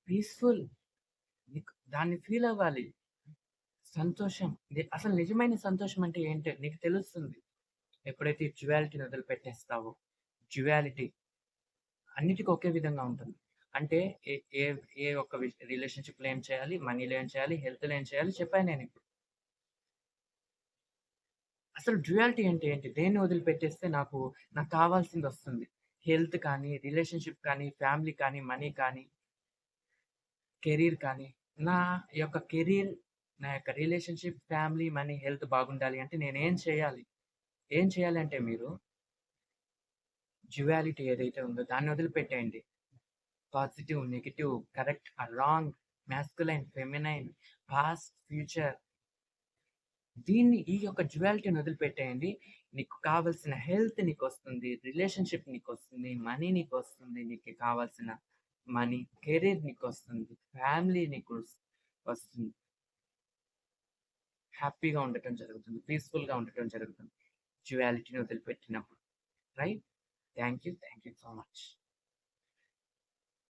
Peaceful. నీకు దాన్ని feel అవ్వాలి. సంతోషం. అసలు నిజమైన సంతోషం అంటే ఏంటో నీకు తెలుస్తుంది. ఎప్పుడైతే ఈ డ్యుయాలిటీని వదిలిపెట్టేస్తావో, డ్యుయాలిటీ అన్నిటికి ఒకే విధంగా ఉంటుంది. అంటే ఏ ఏ ఏ ఒక్క రిలేషన్‌షిప్‌లో ఏం చేయాలి, మనీలో ఏం చేయాలి, హెల్త్‌లో ఏం చేయాలి చెప్పాను నేనిప్పుడు. అసలు డ్యుయాలిటీ అంటే ఏంటి? దేన్ని వదిలిపెట్టేస్తే నాకు కావాల్సిందొస్తుంది. హెల్త్ కానీ, రిలేషన్‌షిప్ కానీ, ఫ్యామిలీ కానీ, మనీ కానీ, కెరీర్ కానీ. నా యొక్క కెరీర్, నా యొక్క రిలేషన్‌షిప్, ఫ్యామిలీ, మనీ, హెల్త్ బాగుండాలి అంటే నేనేం చేయాలి? ఏం చేయాలి అంటే మీరు డ్యుయాలిటీ ఏదైతే ఉందో దాన్ని వదిలిపెట్టేయండి. Positive, negative, correct or wrong, masculine, feminine, past, future ఈ యొక్క డ్యుయాలిటీని వదిలిపెట్టేయండి. నీకు కావాల్సిన హెల్త్ నీకొస్తుంది. రిలేషన్‌షిప్ నీకొస్తుంది. మనీ నీకొస్తుంది. నీకు కావాల్సిన మనీ, కెరీర్ నీకొస్తుంది. ఫ్యామిలీ నీకు వస్తుంది. హ్యాపీగా ఉండటం జరుగుతుంది. పీస్‌ఫుల్‌గా ఉండటం జరుగుతుంది. డ్యుయాలిటీని వదిలిపెట్టినప్పుడు. Right? Thank you. Thank you so much.